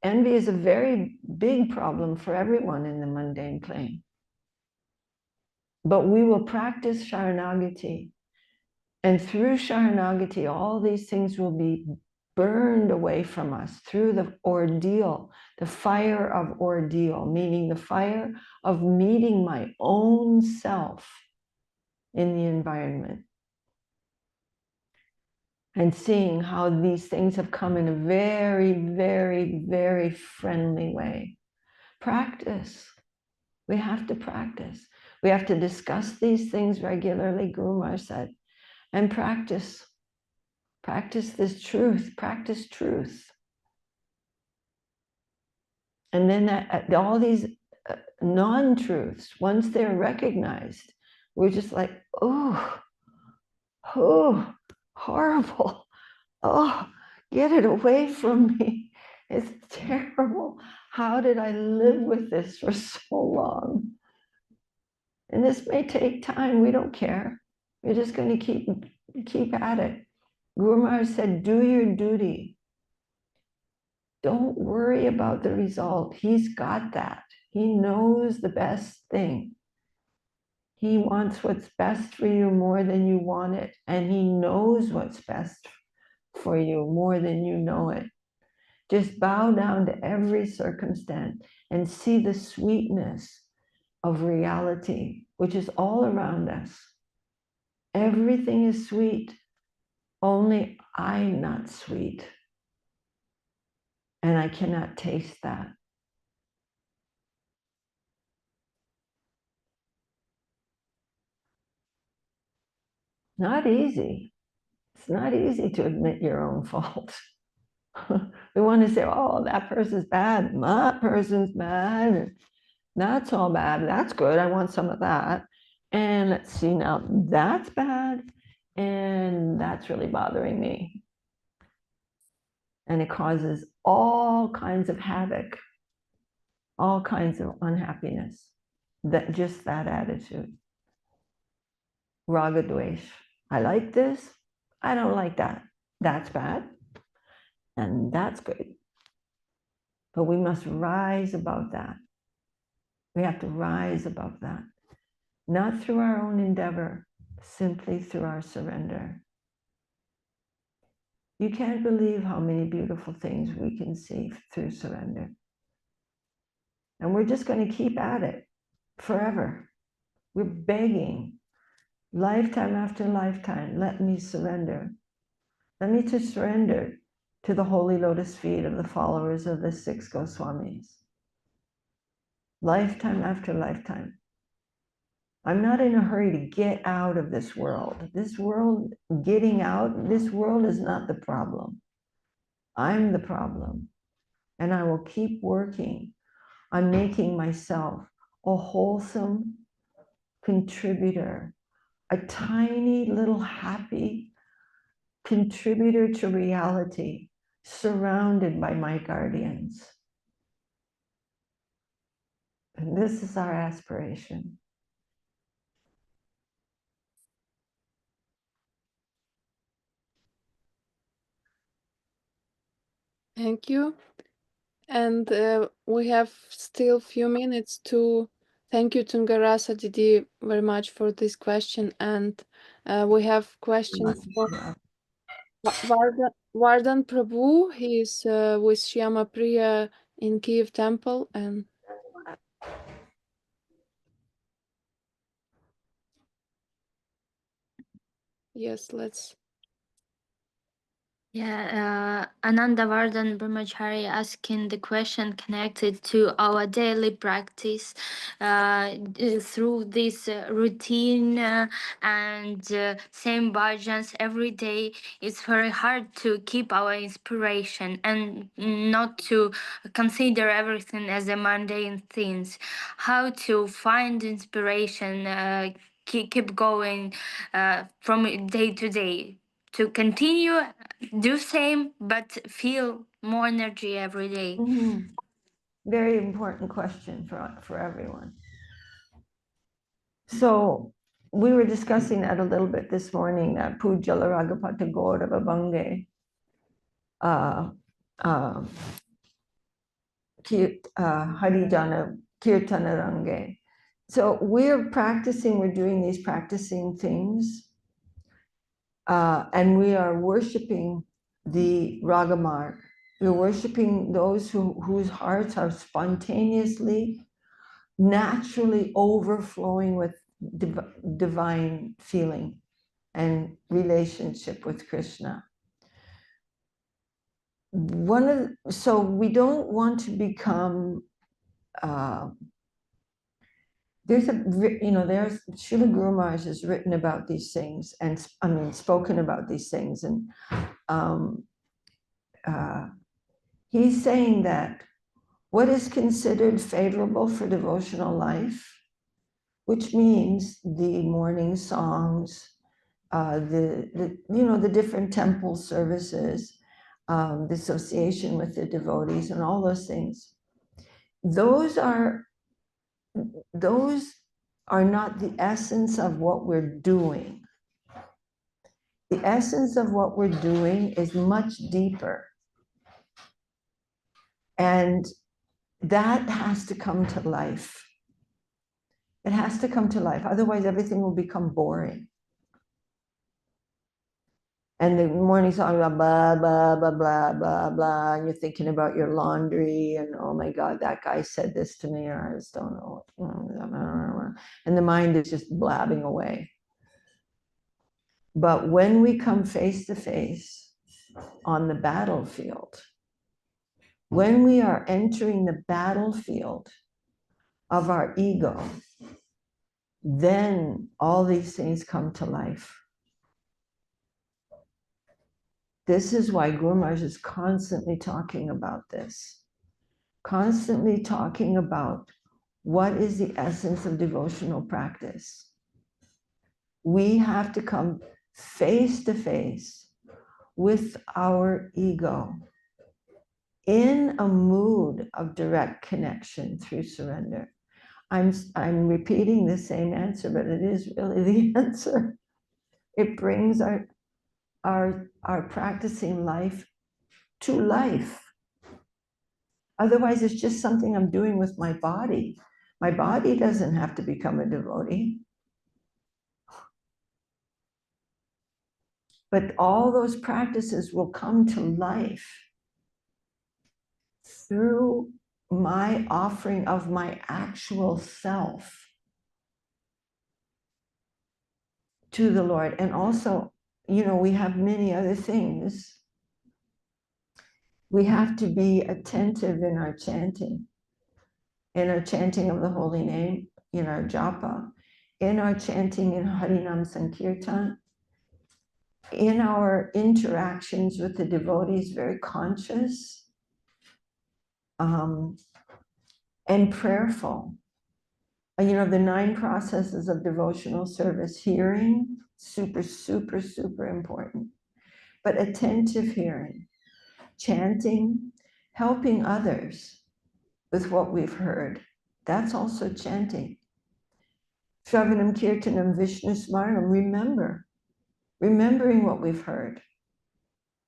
envy is a very big problem for everyone in the mundane plane. But we will practice Sharanagati. And through Sharanagati, all these things will be burned away from us through the ordeal, the fire of ordeal, meaning the fire of meeting my own self in the environment. And seeing how these things have come in a very, very, very friendly way. Practice. We have to practice. We have to discuss these things regularly, Gurumaharaj said, and practice. Practice this truth. Practice truth. And then all these non-truths, once they're recognized, we're just like, oh, horrible. Oh, get it away from me. It's terrible. How did I live with this for so long? And this may take time. We don't care. We're just going to keep at it. Guru Maharaj said, do your duty. Don't worry about the result. He's got that. He knows the best thing. He wants what's best for you more than you want it. And he knows what's best for you more than you know it. Just bow down to every circumstance and see the sweetness of reality, which is all around us. Everything is sweet, only I'm not sweet. And I cannot taste that. Not easy. It's not easy to admit your own fault. We want to say, oh, that person's bad, that person's bad. That's all bad. That's good. I want some of that. And let's see now, that's bad. And that's really bothering me. And it causes all kinds of havoc, all kinds of unhappiness. Just that attitude. Raga dvesh. I like this. I don't like that. That's bad. And that's good. But we must rise above that. We have to rise above that. Not through our own endeavor, simply through our surrender. You can't believe how many beautiful things we can see through surrender. And we're just going to keep at it forever. We're begging, lifetime after lifetime, let me surrender. Let me just surrender to the holy lotus feet of the followers of the 6 Goswamis. Lifetime after lifetime. I'm not in a hurry to get out of this world. This world, getting out, this world is not the problem. I'm the problem. And I will keep working on making myself a wholesome contributor, a tiny little happy contributor to reality, surrounded by my guardians. And this is our aspiration. Thank you. And we have still few minutes to Thank you, Tungarasa Didi, very much for this question. And we have questions for Vardhan Prabhu. He is with Shyama Priya in Kiev Temple. And yes, let's. Yeah, Ananda Vardhan Brahmachari asking the question connected to our daily practice through this routine and same bhajans every day. It's very hard to keep our inspiration and not to consider everything as a mundane things. How to find inspiration, keep going from day to day to continue do same but feel more energy every day. Mm-hmm. Very important question for everyone. So we were discussing that a little bit this morning, that Pujala Ragapata Gaurava Bange Harijana Kirtana Range. So we're doing these practicing things, and we are worshiping the Ragamarg. We're worshiping those whose hearts are spontaneously, naturally overflowing with divine feeling and relationship with Krishna. So we don't want to become there's Srila Gurumaharaj has written about these things and spoken about these things, and he's saying that what is considered favorable for devotional life, which means the morning songs, the different temple services, the association with the devotees, and all those things, those are not the essence of what we're doing. The essence of what we're doing is much deeper. And that has to come to life. It has to come to life. Otherwise, everything will become boring. And the morning song, blah, blah, blah, blah, blah, blah, and you're thinking about your laundry, and oh my God, that guy said this to me, or I just don't know. And the mind is just blabbing away. But when we come face to face on the battlefield, when we are entering the battlefield of our ego, then all these things come to life. This is why Guru Maharaj is constantly talking about this, constantly talking about what is the essence of devotional practice. We have to come face to face with our ego in a mood of direct connection through surrender. I'm repeating the same answer, but it is really the answer. It brings our practicing life to life. Otherwise, it's just something I'm doing with my body. My body doesn't have to become a devotee. But all those practices will come to life through my offering of my actual self to the Lord. And also, we have many other things. We have to be attentive in our chanting of the holy name, in our japa, in our chanting in Harinam Sankirtan, in our interactions with the devotees, very conscious and prayerful. The 9 processes of devotional service: hearing, super, super, super important, but attentive hearing, chanting, helping others with what we've heard. That's also chanting. Shravanam, Kirtanam, Vishnu Smaranam, remembering what we've heard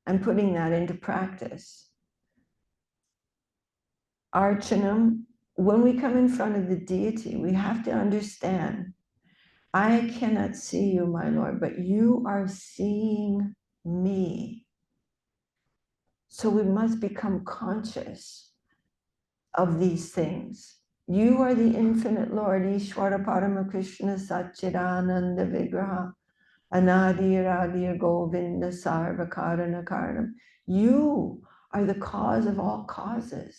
and putting that into practice. Archanam, when we come in front of the deity, we have to understand, I cannot see you, my Lord, but you are seeing me. So we must become conscious of these things. You are the infinite Lord, Ishvara Parama Krishna Satchidananda Vigraha, Anadir Adir Govinda Sarva Karana Karanam. You are the cause of all causes.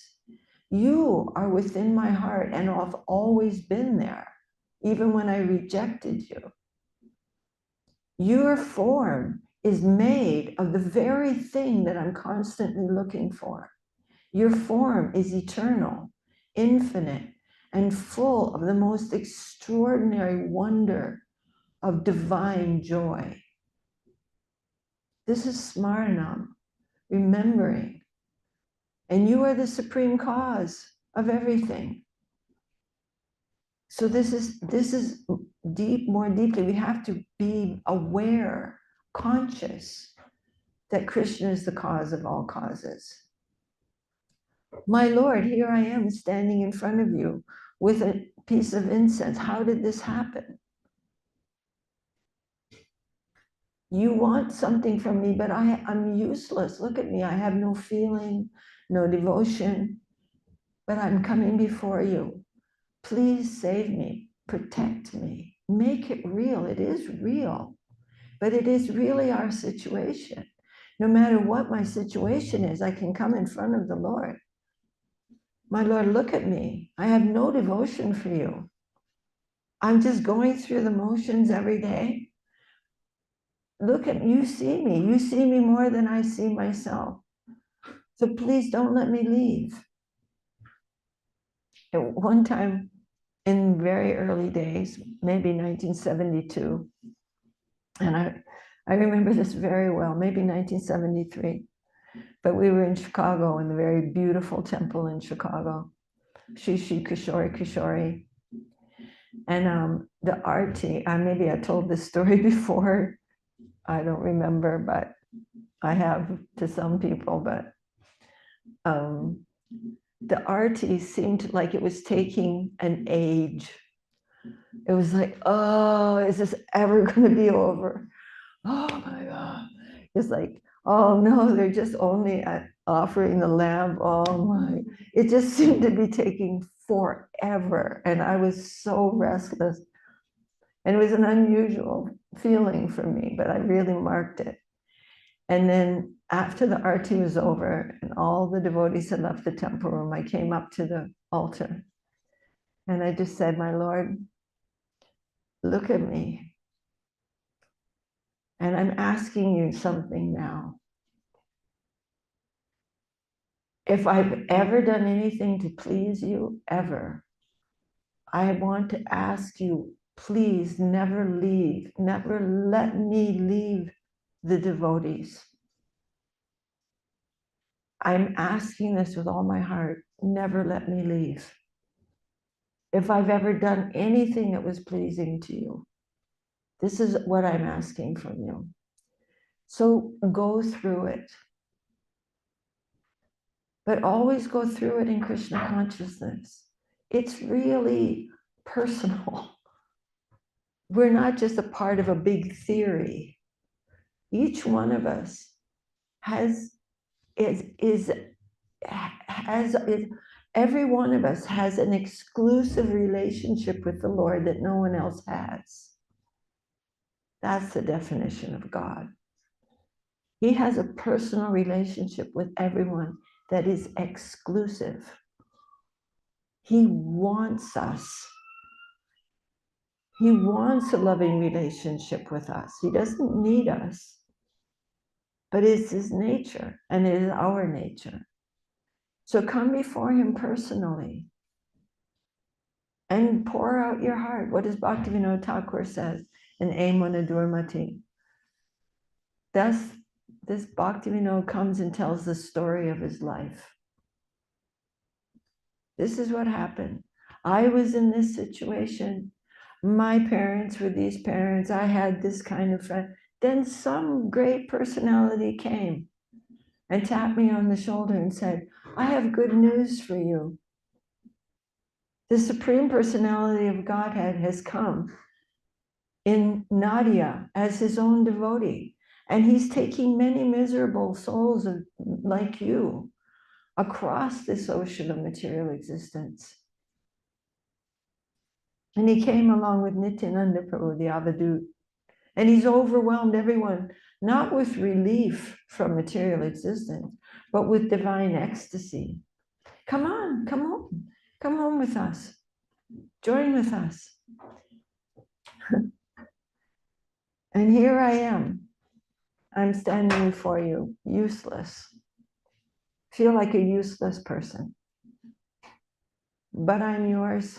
You are within my heart and have always been there, even when I rejected you. Your form is made of the very thing that I'm constantly looking for. Your form is eternal, infinite, and full of the most extraordinary wonder of divine joy. This is smaranam, remembering. And you are the supreme cause of everything. So this is deep, more deeply, we have to be aware, conscious that Krishna is the cause of all causes. My Lord, here I am standing in front of you with a piece of incense. How did this happen? You want something from me, but I'm useless. Look at me. I have no feeling, no devotion, but I'm coming before you. Please save me, protect me, make it real. It is real, but it is really our situation. No matter what my situation is, I can come in front of the Lord. My Lord, look at me. I have no devotion for you. I'm just going through the motions every day. Look at me, you see me. You see me more than I see myself. So please don't let me leave. At one time, in very early days, maybe 1972, and I remember this very well, maybe 1973, but we were in Chicago, in the very beautiful temple in Chicago, Shri Kishori. And the arti, maybe I told this story before, I don't remember, but I have to some people, but the arti seemed like it was taking an age. It was like, oh, is this ever going to be over? Oh my God. It's like, oh no, they're just only offering the lamb. Oh my, it just seemed to be taking forever. And I was so restless. And it was an unusual feeling for me, but I really marked it. And then after the arti was over and all the devotees had left the temple room, I came up to the altar and I just said, my Lord, look at me. And I'm asking you something now. If I've ever done anything to please you, ever, I want to ask you, please never leave, never let me leave the devotees. I'm asking this with all my heart, never let me leave. If I've ever done anything that was pleasing to you, this is what I'm asking from you. So go through it. But always go through it in Krishna consciousness. It's really personal. We're not just a part of a big theory. Each one of us every one of us has an exclusive relationship with the Lord that no one else has. That's the definition of God. He has a personal relationship with everyone that is exclusive. He wants us. He wants a loving relationship with us. He doesn't need us, but it's his nature and it is our nature. So come before him personally and pour out your heart. What does Bhaktivinoda Thakur says in Amana Durmati? Thus, this Bhaktivinoda comes and tells the story of his life. This is what happened. I was in this situation. My parents were these parents. I had this kind of friend. Then some great personality came and tapped me on the shoulder and said, I have good news for you. The Supreme Personality of Godhead has come in Nadia as his own devotee. And he's taking many miserable souls like you across this ocean of material existence. And he came along with Nityananda Prabhu, the Avadut. And he's overwhelmed everyone, not with relief from material existence, but with divine ecstasy. Come on, come home with us. Join with us. And here I am. I'm standing before you, useless. Feel like a useless person. But I'm yours.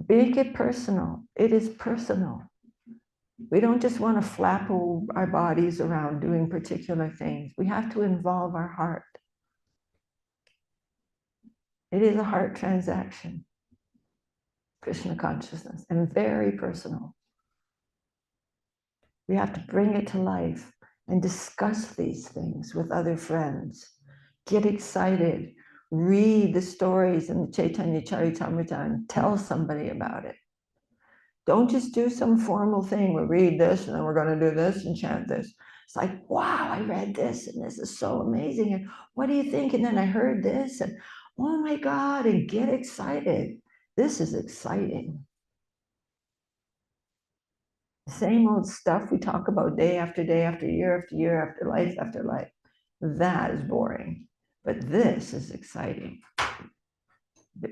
Make it personal. It is personal. We don't just want to flap our bodies around doing particular things. We have to involve our heart. It is a heart transaction, Krishna consciousness, and very personal. We have to bring it to life and discuss these things with other friends. Get excited. Read the stories in the Chaitanya Charitamrita and tell somebody about it. Don't just do some formal thing. We'll read this and then we're going to do this and chant this. It's like, wow, I read this and this is so amazing. And what do you think? And then I heard this and oh my God, and get excited. This is exciting. The same old stuff we talk about day after day after year after year after life. That is boring. But this is exciting.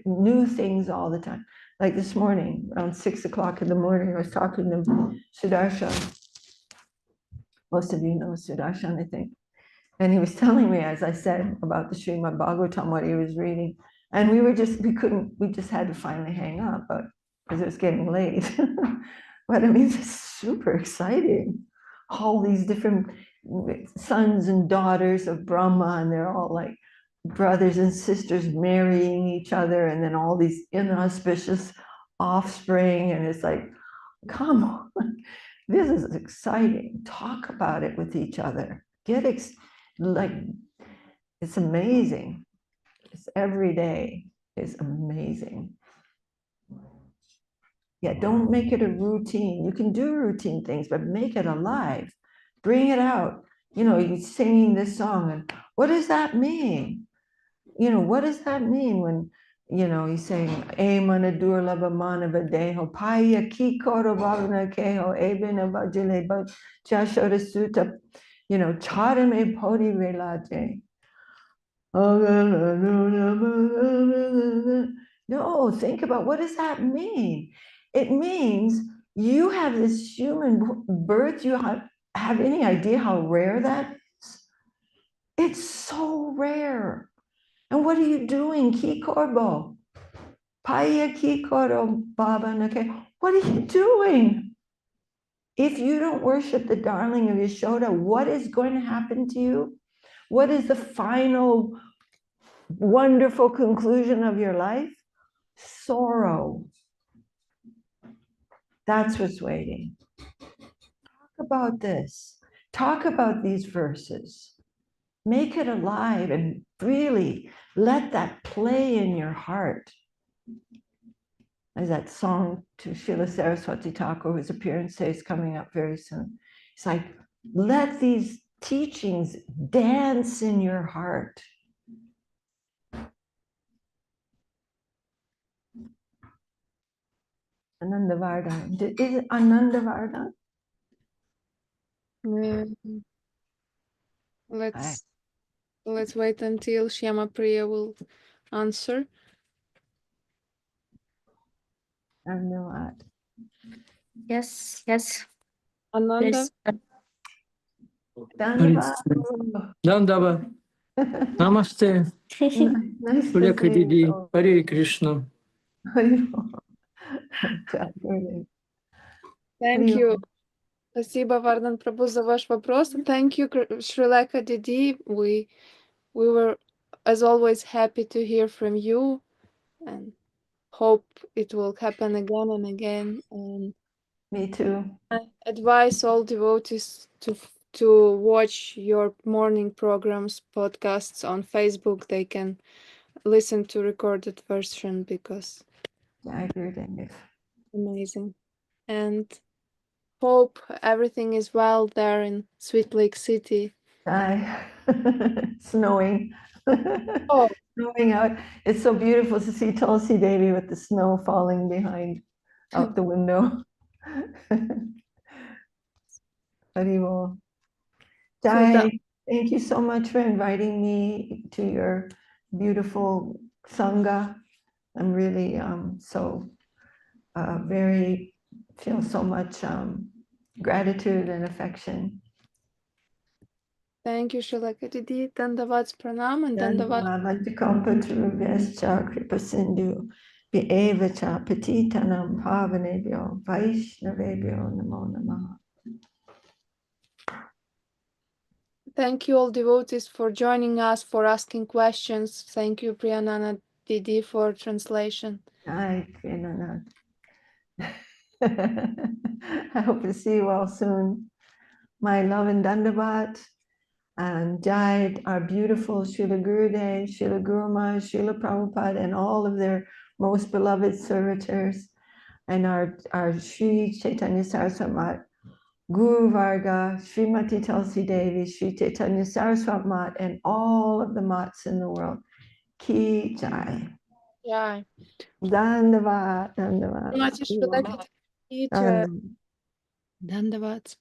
New things all the time. Like this morning, around 6 o'clock in the morning, I was talking to Sudarshan. Most of you know Sudarshan, I think. And he was telling me, as I said, about the Śrīmad-Bhāgavatam, what he was reading. And we just had to finally hang up, but because it was getting late. But I mean, it's super exciting. All these different sons and daughters of Brahma, and they're all like brothers and sisters marrying each other, and then all these inauspicious offspring. And it's like, come on, this is exciting. Talk about it with each other. Like, it's amazing. It's every day is amazing. Yeah, don't make it a routine. You can do routine things, but make it alive. Bring it out. You know, you're singing this song, and what does that mean? You know, what does that mean when, you know, he's saying, E manadur labamana vadeho, paya ki koro bhavana keho, ebena bajile bajashara sutta, you know, charame podi relate. No, think about, what does that mean? It means you have this human birth. You have any idea how rare that is? It's so rare. And what are you doing? Ki korbo. Paya ki koro baba nake. What are you doing? If you don't worship the darling of Yashoda, what is going to happen to you? What is the final wonderful conclusion of your life? Sorrow. That's what's waiting. Talk about this. Talk about these verses. Make it alive and really let that play in your heart. As that song to Srila Saraswati Thakur, whose appearance day is coming up very soon. It's like, let these teachings dance in your heart. Ananda Vardhan. Is it Ananda Vardhan? Let's wait until Shyama Priya will answer. Anand. Yes. Ananda. Dandava. Namaste. Nice to Shrilekha see DD. you. Hare Krishna. Thank you. Спасибо, Vardhan Prabhu, за ваш вопрос. Thank you, Shrilekha DD. We were, as always, happy to hear from you and hope it will happen again and again. And Me too. I advise all devotees to watch your morning programs, podcasts on Facebook. They can listen to recorded version because Jai Gurudev. amazing. And hope everything is well there in Sweet Lake City. Jai. Snowing. Oh, Snowing out. It's so beautiful to see Tulsi Devi with the snow falling behind out the window. Haribol. Jai, thank you so much for inviting me to your beautiful Sangha. I'm really feel so much gratitude and affection. thank you, Shrilekha Didi. Dandavats pranam and dandavats. Dandavat kripa sindhu V'evacha patitanam pavanebhyo Vaishnavebhyo namo namaha. Thank you all devotees for joining us, for asking questions. Thank you, Priyanana Didi, for translation. Jai QnA. I hope to see you all soon. My love and Dandavat, and Jai, our beautiful Srila Gurudev, Srila Gurumaharaj, Srila Prabhupada, and all of their most beloved servitors, and our Sri Chaitanya Saraswati Mat, Guru Varga, Shrimati Tulsi Devi, Sri Chaitanya Saraswati Mat, and all of the mats in the world. Ki Jai. Jai. Dandavat, Dandavat. Shrimati Shrilekha Dasi. Dandavat. Dandavats.